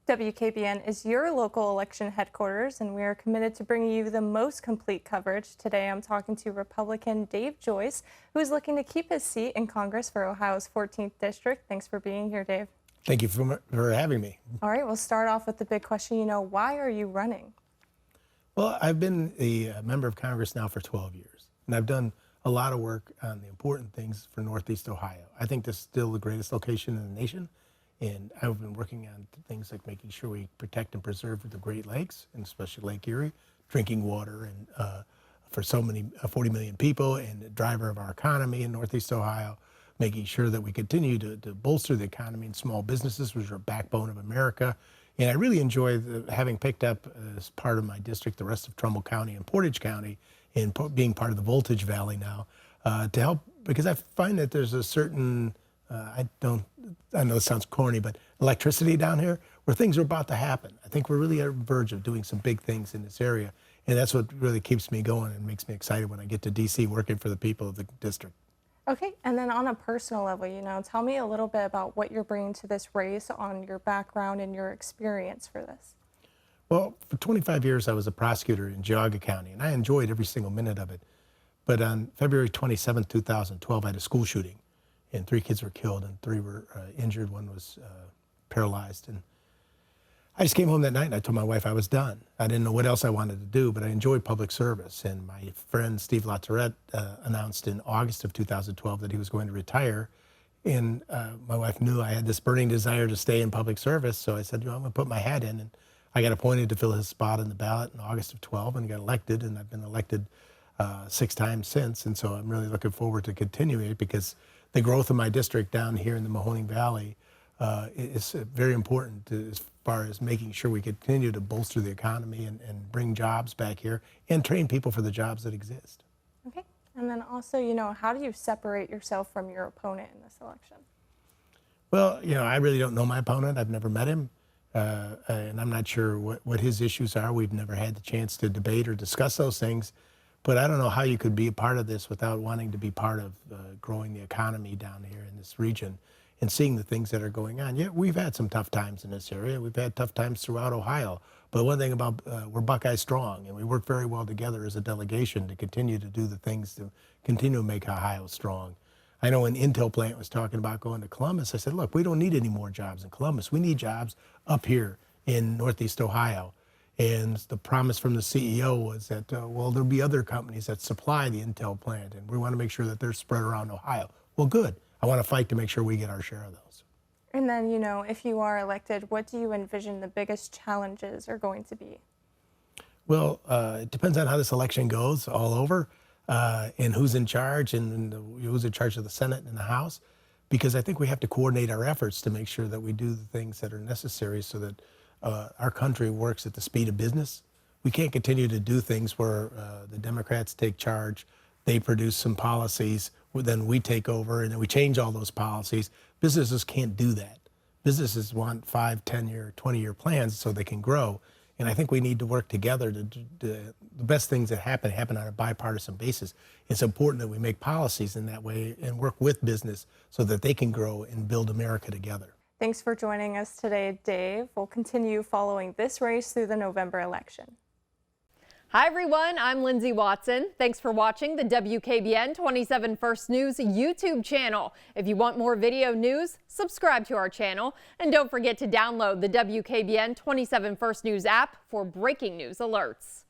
WKBN is your local election headquarters, and we are committed to bringing you the most complete coverage. Today, I'm talking to Republican Dave Joyce, who is looking to keep his seat in Congress for Ohio's 14th District. Thanks for being here, Dave. Thank you for having me. All right, we'll start off with the big question. Why are you running? Well, I've been a member of Congress now for 12 years, and I've done a lot of work on the important things for Northeast Ohio. I think this is still the greatest location in the nation. And I've been working on things like making sure we protect and preserve the Great Lakes, and especially Lake Erie, drinking water, and for so many 40 million people, and the driver of our economy in Northeast Ohio, making sure that we continue to bolster the economy and small businesses, which are a backbone of America. And I really enjoy having picked up as part of my district the rest of Trumbull County and Portage County, and being part of the Voltage Valley now, to help, because I find that there's a certain I know it sounds corny, but electricity down here where things are about to happen. I think we're really on the verge of doing some big things in this area. And that's what really keeps me going and makes me excited when I get to DC working for the people of the district. Okay, and then on a personal level, tell me a little bit about what you're bringing to this race, on your background and your experience for this. Well, for 25 years, I was a prosecutor in Geauga County, and I enjoyed every single minute of it. But on February 27, 2012, I had a school shooting. And 3 kids were killed and 3 were injured. 1 was paralyzed. And I just came home that night and I told my wife I was done. I didn't know what else I wanted to do, but I enjoyed public service. And my friend Steve LaTourette announced in August of 2012 that he was going to retire. And my wife knew I had this burning desire to stay in public service. So I said, I'm going to put my hat in. And I got appointed to fill his spot in the ballot in August of 12 and got elected. And I've been elected 6 times since. And so I'm really looking forward to continuing it, because the growth of my district down here in the Mahoning Valley is very important as far as making sure we continue to bolster the economy and bring jobs back here and train people for the jobs that exist. Okay, and then also, how do you separate yourself from your opponent in this election? Well, I really don't know my opponent. I've never met him, and I'm not sure what his issues are. We've never had the chance to debate or discuss those things. But I don't know how you could be a part of this without wanting to be part of growing the economy down here in this region and seeing the things that are going on. Yeah, we've had some tough times in this area. We've had tough times throughout Ohio. But one thing about we're Buckeye strong, and we work very well together as a delegation to continue to do the things to continue to make Ohio strong. I know when Intel plant was talking about going to Columbus, I said, look, we don't need any more jobs in Columbus. We need jobs up here in Northeast Ohio. And the promise from the CEO was that, well, there'll be other companies that supply the Intel plant, and we want to make sure that they're spread around Ohio. Well, good. I want to fight to make sure we get our share of those. And then, if you are elected, what do you envision the biggest challenges are going to be? Well, it depends on how this election goes all over, and who's in charge, and who's in charge of the Senate and the House, because I think we have to coordinate our efforts to make sure that we do the things that are necessary so that our country works at the speed of business. We can't continue to do things where the Democrats take charge, they produce some policies, then we take over, and then we change all those policies. Businesses can't do that. Businesses want 5, 10-year, 20-year plans so they can grow. And I think we need to work together to the best things that happen on a bipartisan basis. It's important that we make policies in that way and work with business so that they can grow and build America together. Thanks for joining us today, Dave. We'll continue following this race through the November election. Hi, everyone. I'm Lindsay Watson. Thanks for watching the WKBN 27 First News YouTube channel. If you want more video news, subscribe to our channel. And don't forget to download the WKBN 27 First News app for breaking news alerts.